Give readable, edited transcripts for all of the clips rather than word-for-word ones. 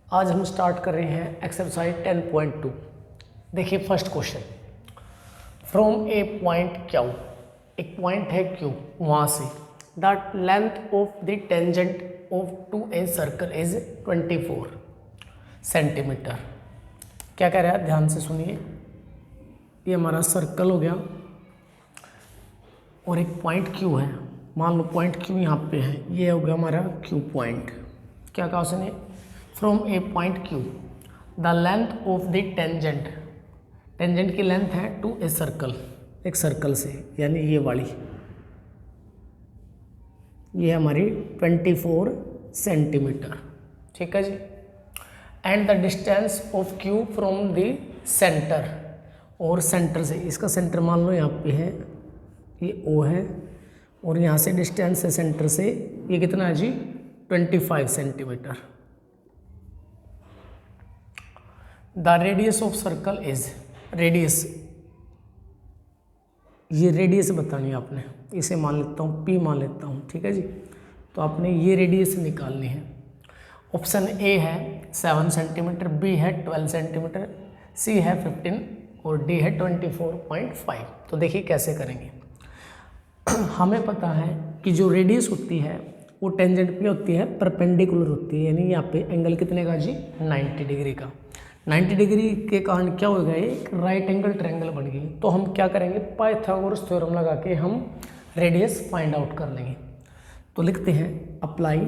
आज हम स्टार्ट कर रहे हैं एक्सरसाइज 10.2। देखिए first question, from a point Q, एक पॉइंट है क्यू, वहाँ से the length of the tangent of to a circle is 24 centimetre. क्या कह रहा है, ध्यान से सुनिए। ये हमारा सर्कल हो गया और एक पॉइंट क्यू है, मान लो पॉइंट क्यू यहाँ पे है, ये हो गया हमारा क्यू पॉइंट। क्या कहा उसने, from a point Q the length of the tangent, tangent की लेंथ है टू ए सर्कल, एक सर्कल से, यानी ये वाली, ये हमारी 24 सेंटीमीटर। ठीक है जी। And the distance of Q from the centre, और सेंटर से, इसका सेंटर मान लो यहाँ पे है, ये ओ है, और यहाँ से डिस्टेंस है सेंटर से, ये कितना है जी, 25 centimetre. The radius of circle is, radius, ये रेडियस बतानी है आपने, इसे मान लेता हूँ पी मान लेता हूँ। ठीक है जी। तो आपने ये रेडियस निकालनी है। ऑप्शन ए है 7 सेंटीमीटर, बी है 12 सेंटीमीटर, सी है 15 और डी है 24.5। तो देखिए कैसे करेंगे। हमें पता है कि जो रेडियस होती है वो टेंजेंट पे होती है, परपेंडिकुलर होती है, यानी यहाँ पे एंगल कितने का जी, 90 डिग्री का। 90 डिग्री के कारण क्या हो गया, एक राइट एंगल ट्रायंगल बन गई। तो हम क्या करेंगे, पाइथागोरस थ्योरम लगा के हम रेडियस फाइंड आउट कर लेंगे। तो लिखते हैं apply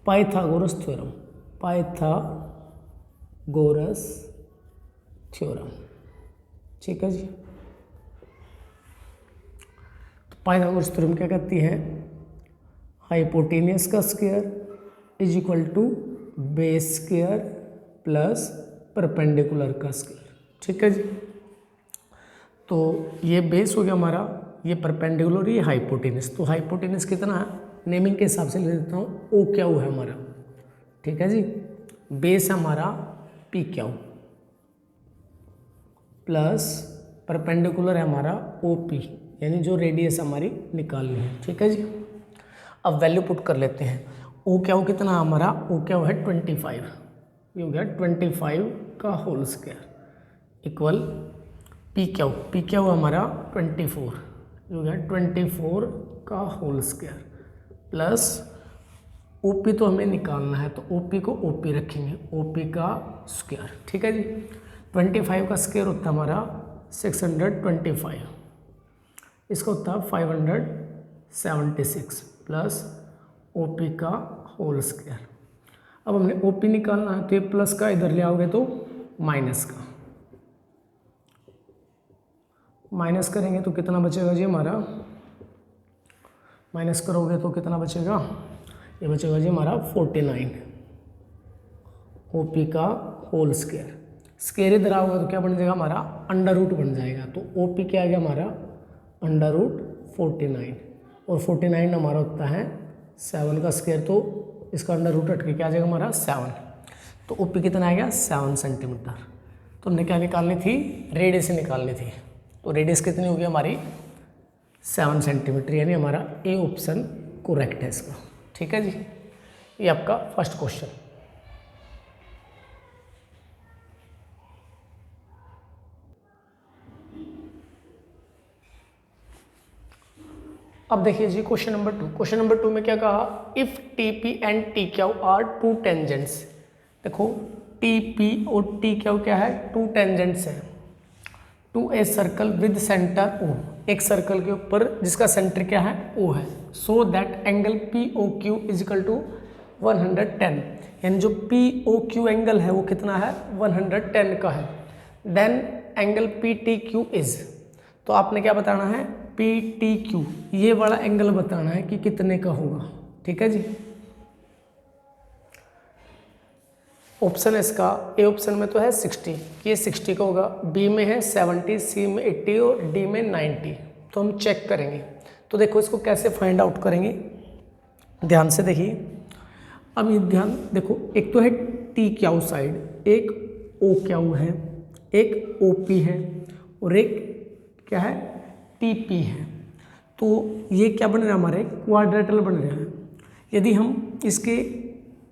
Pythagoras theorem, Pythagoras theorem. ठीक है जी। तो पाइथागोरस थ्योरम क्या कहती है, हाइपोटेनियस का square is equal to base square plus perpendicular का स्क्वायर। ठीक है जी। तो ये बेस हो गया हमारा, ये परपेंडिकुलर, ये हाइपोटेनियस। तो हाइपोटेनियस कितना है, नेमिंग के हिसाब से ले देता हूँ, ओ क्या है हमारा। ठीक है जी। बेस हमारा पी क्या प्लस परपेंडिकुलर है हमारा ओ पी, यानी जो रेडियस हमारी निकालनी है। ठीक है जी। अब वैल्यू पुट कर लेते हैं। ओ क्या कितना हमारा, ओ क्या है 25, ये हो गया 25 का होल स्क्वायर इक्वल पी क्या हुआ हमारा 24, ये हो गया 24 का whole square plus O P तो हमें निकालना है, तो ओ पी को ओ पी रखेंगे, ओ पी का स्क्वायर। ठीक है जी। 25 का स्क्वायर होता है हमारा 625, इसका होता है 576 प्लस ओ पी का होल स्क्वायर। अब हमने ओ पी निकालना है, तो ये प्लस का इधर ले आओगे तो माइनस का, माइनस करेंगे तो कितना बचेगा जी हमारा, माइनस करोगे तो कितना बचेगा, ये बचेगा जी हमारा 49 ओ पी का होल स्क्वायर। स्क्वायर इधर आओगे तो क्या बन जाएगा हमारा, अंडर रूट बन जाएगा। तो ओ पी क्या आ गया हमारा, अंडर रूट 49, और 49 हमारा होता है 7 का स्क्वायर, तो इसका अंडर रूट हट के क्या आ जाएगा हमारा 7। तो ओ पी कितना आएगा 7 सेंटीमीटर। तो हमने क्या निकालनी थी, रेडियस निकालनी थी। तो रेडियस कितनी होगी हमारी 7 सेंटीमीटर, यानी हमारा ए ऑप्शन करेक्ट है इसका। ठीक है जी। ये आपका फर्स्ट क्वेश्चन। अब देखिए जी क्वेश्चन नंबर 2। क्वेश्चन नंबर 2 में क्या कहा, if T P and T Q are two tangents. देखो टी पी और टी क्यू क्या है, टू टेंजेंट्स है to a circle with centre O, एक सर्कल के ऊपर जिसका सेंटर क्या है, ओ है। So that angle P O Q is equal to 110, यानी जो पी ओ क्यू एंगल है वो कितना है, 110 का है। Then angle P T Q is, तो आपने क्या बताना है, पी टी क्यू, ये वाला एंगल बताना है कि कितने का होगा। ठीक है जी। ऑप्शन इसका, ए ऑप्शन में तो है 60, ये 60 का होगा, बी में है 70, सी में 80 और डी में 90। तो हम चेक करेंगे। तो देखो इसको कैसे फाइंड आउट करेंगे, ध्यान से देखिए। अब ये ध्यान देखो, एक तो है टी क्यू साइड, एक ओ क्यू है, एक ओ पी है, और एक क्या है टी पी है। तो ये क्या बन रहा है, हमारे क्वाड्रेटल बन रहा है। यदि हम इसके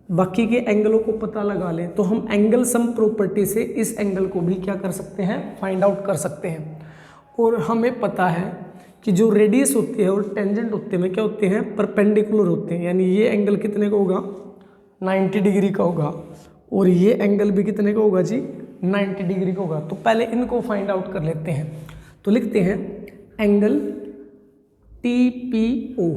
बाकी के एंगलों को पता लगा लें तो हम एंगल सम प्रॉपर्टी से इस एंगल को भी क्या कर सकते हैं, फाइंड आउट कर सकते हैं। और हमें पता है कि जो रेडियस होती है और टेंजेंट होते हैं क्या होते हैं, परपेंडिकुलर होते हैं। यानी ये एंगल कितने का होगा, 90 डिग्री का होगा, और ये एंगल भी कितने का होगा जी, 90 डिग्री का होगा। तो पहले इनको फाइंड आउट कर लेते हैं। तो लिखते हैं एंगल TPO,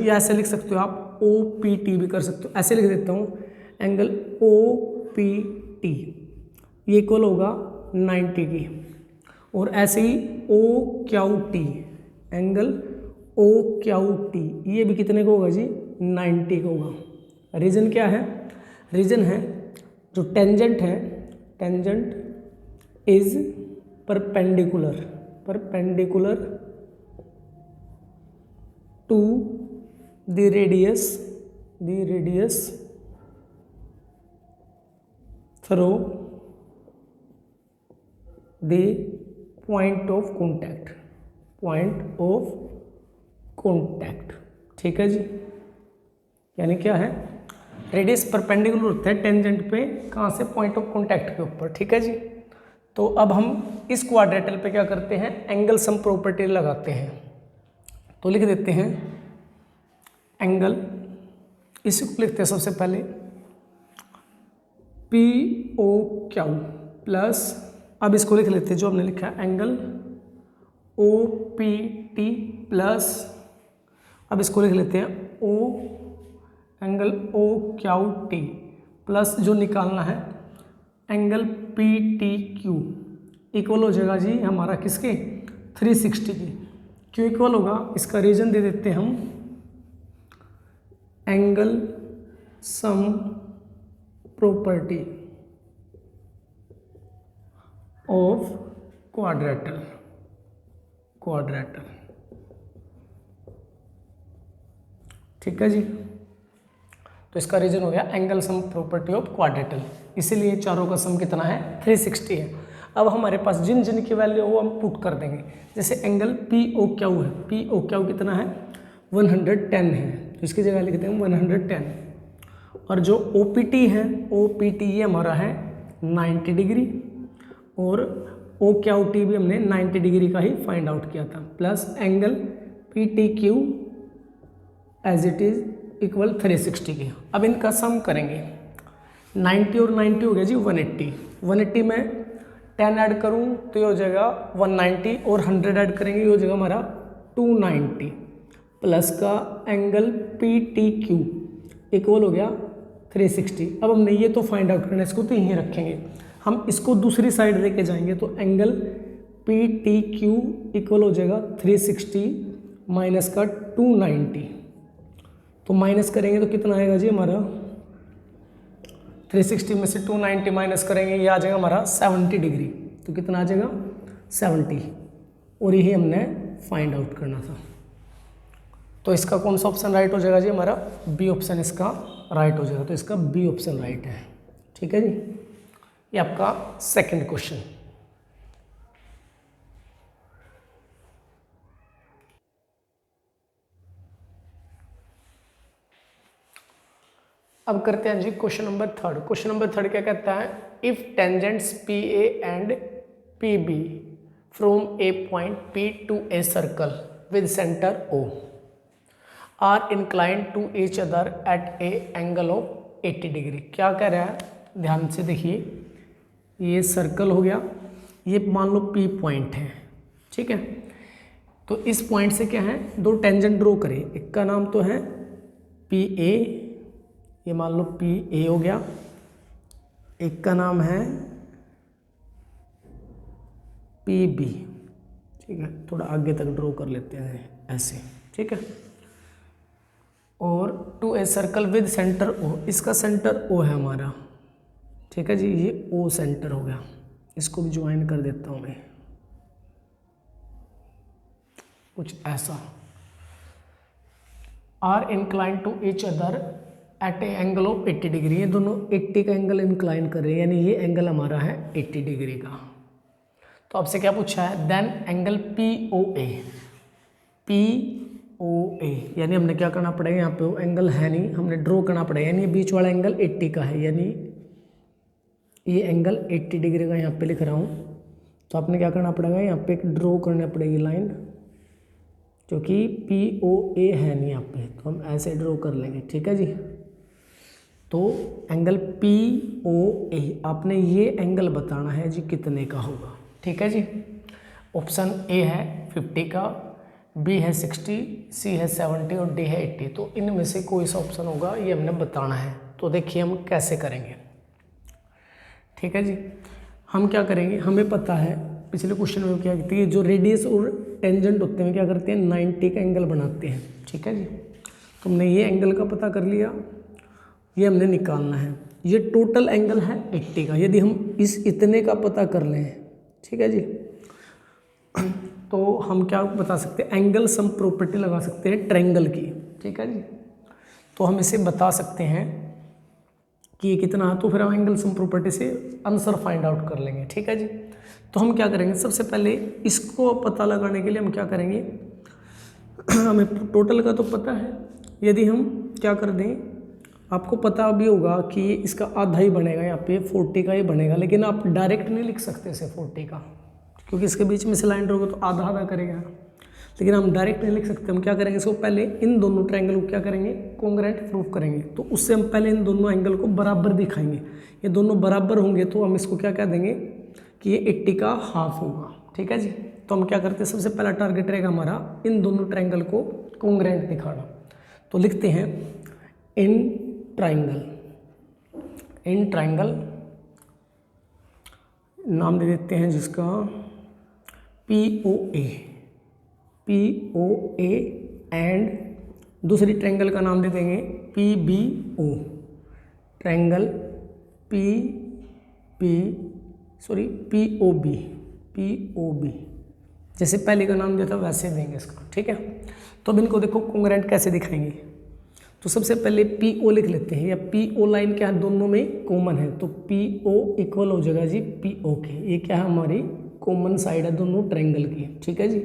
या ऐसे लिख सकते हो आप OPT भी कर सकते हो। ऐसे लिख देता हूँ एंगल OPT ये इक्वल होगा 90 की, और ऐसे ही OQT एंगल OQT ये भी कितने का होगा जी, 90 का होगा। रीजन क्या है, रीजन है जो टेंजेंट है, tangent is perpendicular to the radius through the point of contact, ठीक है जी। यानी क्या है, रेडियस परपेंडिकुलर होता है टेंजेंट पे, कहाँ से, पॉइंट ऑफ कॉन्टैक्ट के ऊपर, ठीक है जी। तो अब हम इस क्वाड्रेटल पे क्या करते हैं, एंगल सम प्रॉपर्टी लगाते हैं। तो लिख देते हैं एंगल, इसको लिखते हैं सबसे पहले POQ प्लस, अब इसको लिख लेते हैं जो हमने लिखा है एंगल OPT प्लस, अब इसको लिख लेते हैं एंगल OQT प्लस जो निकालना है एंगल PTQ इक्वल हो जाएगा जी हमारा किसके, 360 की। क्यों इक्वल होगा, इसका रीजन दे देते हैं हम, angle sum property of quadrilateral, ठीक है जी। तो इसका रीजन हो गया angle sum property of quadrilateral, इसीलिए चारों का सम कितना है, 360 है। अब हमारे पास जिन जिन की वैल्यू वो हम पुट कर देंगे। जैसे एंगल POQ है, POQ कितना है, 110 है, तो इसकी जगह लिखते हैं 110। और जो OPT है, OPT ये हमारा है 90 डिग्री, और OQT भी हमने 90 डिग्री का ही फाइंड आउट किया था, plus angle PTQ as it is equal 360 की। अब इनका सम करेंगे, 90 और 90 हो गया जी 180, 180 में 10 ऐड करूँ तो ये हो जाएगा 190, और 100 ऐड करेंगे ये हो जाएगा हमारा 290, प्लस का एंगल PTQ इक्वल हो गया 360। अब हमने ये तो फाइंड आउट करना है, इसको तो यहीं रखेंगे, हम इसको दूसरी साइड लेके जाएंगे तो एंगल PTQ इक्वल हो जाएगा 360 माइनस का 290, तो माइनस करेंगे तो कितना आएगा जी हमारा, 360 में से 290 माइनस करेंगे ये आ जाएगा हमारा 70 डिग्री, तो कितना आ जाएगा 70, और यही हमने फाइंड आउट करना था। तो इसका कौन सा ऑप्शन राइट हो जाएगा जी हमारा, बी ऑप्शन इसका राइट हो जाएगा, तो इसका बी ऑप्शन राइट है, ठीक है जी। ये आपका सेकंड क्वेश्चन। अब करते हैं जी question number third. Question number third क्या कहता है, if tangents PA and PB from a point P to a circle with centre O are inclined to each other at A angle of 80 degree. क्या कह रहा है, ध्यान से देखिए, ये सर्कल हो गया, ये मान लो P पॉइंट है, ठीक है। तो इस पॉइंट से क्या है, दो टेंजेंट ड्रॉ करें, एक का नाम तो है PA, ये मान लो PA हो गया, एक का नाम है PB, ठीक है। थोड़ा आगे तक ड्रॉ कर लेते हैं ऐसे, ठीक है। और to a circle with centre O, इसका सेंटर O है हमारा, ठीक है जी, ये O सेंटर हो गया, इसको भी ज्वाइन कर देता हूँ मैं, कुछ ऐसा। Are inclined to each other at A angle of 80 degree, ये दोनों 80 का एंगल इंक्लाइन कर रहे हैं, यानी ये एंगल हमारा है 80 डिग्री का। तो आपसे क्या पूछा है, देन एंगल POA, ए, यानी हमने क्या करना पड़ेगा, यहाँ पे वो एंगल है नहीं, हमने ड्रॉ करना पड़ेगा, यानी बीच वाला एंगल 80 का है, यानी ये एंगल 80 डिग्री का यहाँ पे लिख रहा हूँ। तो आपने क्या करना पड़ेगा, यहाँ पे एक ड्रॉ करना पड़ेगी लाइन, क्योंकि POA है नहीं यहाँ पे, तो हम ऐसे ड्रॉ कर लेंगे, ठीक है जी। तो एंगल POA आपने ये एंगल बताना है जी कितने का होगा, ठीक है जी। ऑप्शन ए है 50 का, बी है 60, सी है 70 और डी है 80। तो इनमें से कोई सा ऑप्शन होगा ये हमने बताना है। तो देखिए हम कैसे करेंगे, ठीक है जी। हम क्या करेंगे, हमें पता है पिछले क्वेश्चन में क्या कहती है, जो रेडियस और टेंजेंट होते हैं क्या करते हैं, 90 का एंगल बनाते हैं, ठीक है जी। तो हमने ये एंगल का पता कर लिया, ये हमने निकालना है। ये टोटल एंगल है 80 का, यदि हम इस इतने का पता कर लें, ठीक है जी, तो हम क्या बता सकते हैं, एंगल सम प्रॉपर्टी लगा सकते हैं ट्रायंगल की, ठीक है जी। तो हम इसे बता सकते हैं कि ये कितना है, तो फिर हम एंगल सम प्रॉपर्टी से आंसर फाइंड आउट कर लेंगे, ठीक है जी। तो हम क्या करेंगे, सबसे पहले इसको पता लगाने के लिए हम क्या करेंगे, हमें टोटल का तो पता है, यदि हम क्या कर दें, आपको पता भी होगा कि इसका आधा ही बनेगा, यहाँ पे 40 का ही बनेगा, लेकिन आप डायरेक्ट नहीं लिख सकते इसे 40 का, क्योंकि इसके बीच में से लाइन ड्रॉ होगा तो आधा आधा करेगा, लेकिन हम डायरेक्ट नहीं लिख सकते। हम क्या करेंगे, इसको पहले इन दोनों ट्रायंगल को क्या करेंगे, कॉन्ग्रुएंट प्रूफ करेंगे। तो उससे हम पहले इन दोनों एंगल को बराबर दिखाएंगे, ये दोनों बराबर होंगे तो हम इसको क्या कह देंगे कि ये 80 का हाफ होगा, ठीक है जी। तो हम क्या करते हैं, सबसे पहला टारगेट रहेगा हमारा इन दोनों ट्रायंगल को कॉन्ग्रुएंट दिखाना। तो लिखते हैं इन ट्रायंगल, नाम दे देते हैं जिसका POA एंड दूसरी ट्रायंगल का नाम दे देंगे PBO, ट्रायंगल POB, जैसे पहले का नाम दिया था वैसे देंगे इसका, ठीक है। तो अब इनको देखो कॉन्ग्रुएंट कैसे दिखाएंगे। तो सबसे पहले PO लिख लेते हैं, या PO लाइन क्या है, दोनों में कॉमन है, तो PO इक्वल हो जाएगा जी PO के। ये क्या है, हमारी कॉमन साइड है दोनों ट्रायंगल की, ठीक है जी,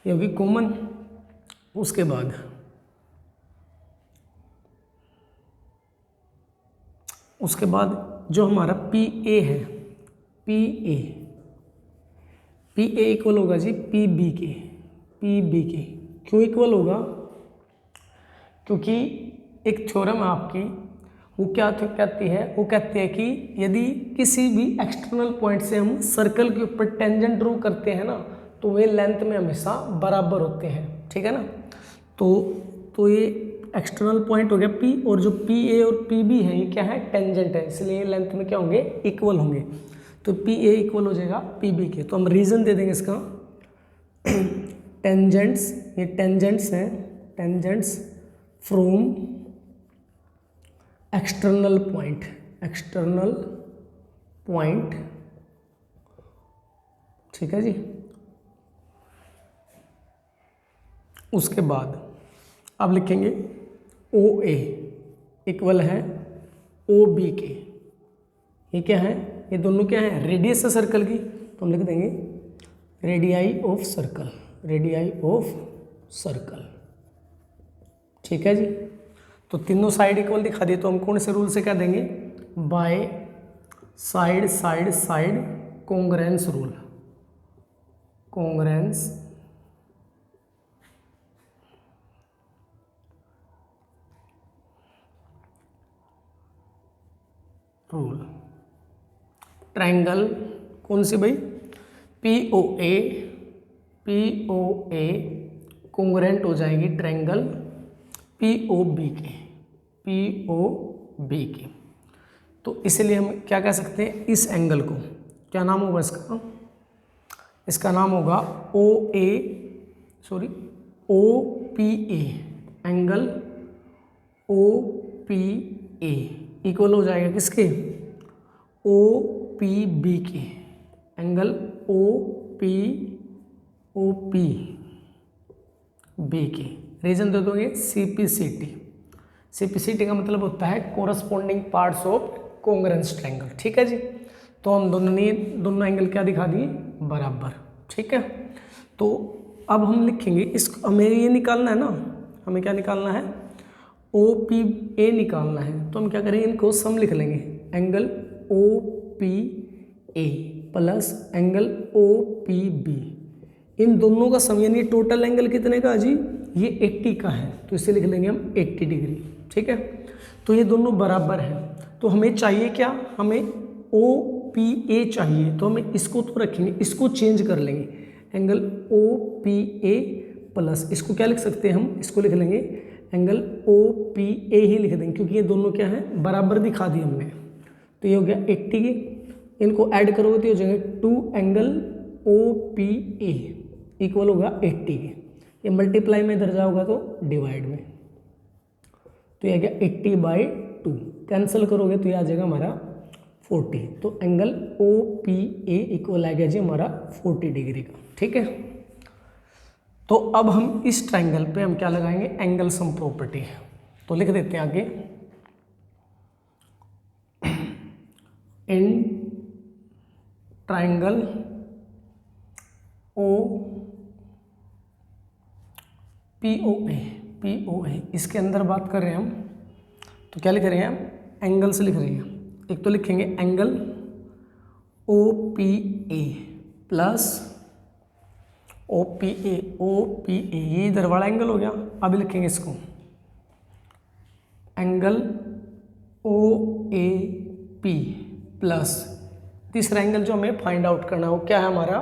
ये होगी कॉमन। उसके बाद जो हमारा PA है, PA इक्वल होगा जी PB के। क्यों इक्वल होगा, क्योंकि एक थ्योरम है आपकी, वो क्या कहती है, वो कहती है कि यदि किसी भी एक्सटर्नल पॉइंट से हम सर्कल के ऊपर टेंजेंट ड्रॉ करते हैं ना, तो वे लेंथ में हमेशा बराबर होते हैं, ठीक है ना। तो ये एक्सटर्नल पॉइंट हो गया P, और जो PA और PB है ये क्या है, टेंजेंट है, इसलिए लेंथ में क्या होंगे, इक्वल होंगे। तो PA इक्वल हो जाएगा PB के। तो हम रीजन दे देंगे इसका, टेंजेंट्स, ये टेंजेंट्स हैं, टेंजेंट्स फ्रॉम एक्सटर्नल पॉइंट, ठीक है जी। उसके बाद अब लिखेंगे OA इक्वल है OB के। ये क्या है, ये दोनों क्या है, रेडियस है सर्कल की, तो हम लिख देंगे रेडियाई ऑफ सर्कल, ठीक है जी। तो तीनों साइड इक्वल दिखा दिए, तो हम कौन से रूल से क्या देंगे, by side congruence rule, triangle कौन सी भाई, POA कॉन्ग्रुएंट हो जाएगी ट्रायंगल POB के। तो इसलिए हम क्या कह सकते हैं, इस एंगल को क्या नाम होगा, इसका नाम होगा OPA, एंगल OPA इक्वल हो जाएगा किसके, OPB के, एंगल OPB के। रीजन दे दोगे CPCT का मतलब होता है corresponding parts of congruence triangle, ठीक है जी। तो हम दोनों एंगल क्या दिखा दिए, बराबर, ठीक है। तो अब हम लिखेंगे इसको, हमें ये निकालना है ना, हमें क्या निकालना है, ओ पी ए निकालना है। तो हम क्या करेंगे, इनको सम लिख लेंगे, angle O P A plus angle O P B, इन दोनों का सम, यानी टोटल एंगल कितने का जी, ये 80 का है, तो इसे लिख लेंगे हम 80 डिग्री। ठीक है, तो ये दोनों बराबर हैं। तो हमें चाहिए क्या, हमें ओ पी ए चाहिए, तो हमें इसको तो रखेंगे, इसको चेंज कर लेंगे, angle O P A plus, इसको क्या लिख सकते हैं हम, इसको लिख लेंगे एंगल ओ पी ए ही लिख देंगे, क्योंकि ये दोनों क्या है, बराबर दिखा दी हमने। तो ये हो गया 80 की, इनको ऐड करोगे तो ये हो जाएंगे 2 angle O P A equal होगा 80 के, ये मल्टीप्लाई में इधर जाओगा तो डिवाइड में, तो ये आ गया 80/2, कैंसिल करोगे तो ये आ जाएगा हमारा 40। तो angle O P A equal आ गया जी हमारा 40 डिग्री का। ठीक है, तो अब हम इस ट्रायंगल पे हम क्या लगाएंगे, एंगल सम प्रॉपर्टी। तो लिख देते हैं आगे, in triangle O P O ए, इसके अंदर बात कर रहे हैं हम, तो क्या लिख रहे हैं हम, एंगल से लिख रहे हैं। एक तो लिखेंगे angle O P A plus O P A, ये इधर वाला एंगल हो गया। अब लिखेंगे इसको angle O A P plus तीसरा एंगल जो हमें फाइंड आउट करना है वो क्या है हमारा,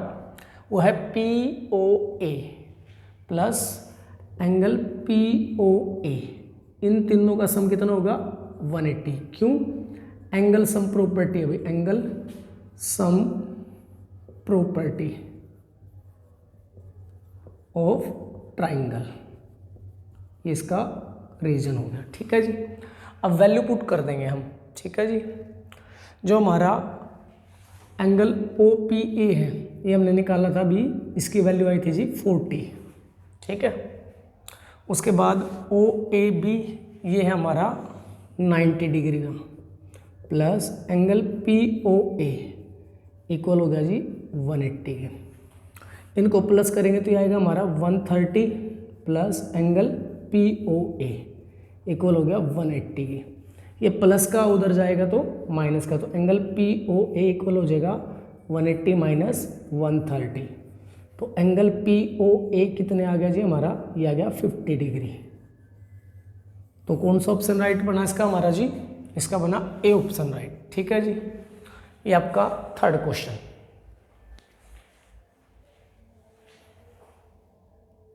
वो है पी ओ ए प्लस एंगल पी ओ ए, इन तीनों का सम कितना होगा 180। क्यों, एंगल सम प्रॉपर्टी है भाई, angle sum property of triangle, ये इसका रीजन हो गया। ठीक है जी, अब वैल्यू पुट कर देंगे हम। ठीक है जी, जो हमारा एंगल ओ पी ए है ये हमने निकाला था अभी, इसकी वैल्यू आई थी जी 40। ठीक है, उसके बाद ओ ए बी ये है हमारा 90 डिग्री का, प्लस एंगल पी ओ ए इक्वल हो गया जी 180 के, इनको प्लस करेंगे तो ये आएगा हमारा 130 प्लस एंगल पी ओ ए इक्वल हो गया 180 की, ये प्लस का उधर जाएगा तो माइनस का, तो एंगल पी ओ ए इक्वल हो जाएगा 180 माइनस 130, तो एंगल पी ओ ए कितने आ गया जी हमारा, ये आ गया 50 डिग्री। तो कौन सा ऑप्शन राइट बना इसका हमारा जी, इसका बना ए ऑप्शन राइट। ठीक है जी, ये आपका थर्ड क्वेश्चन।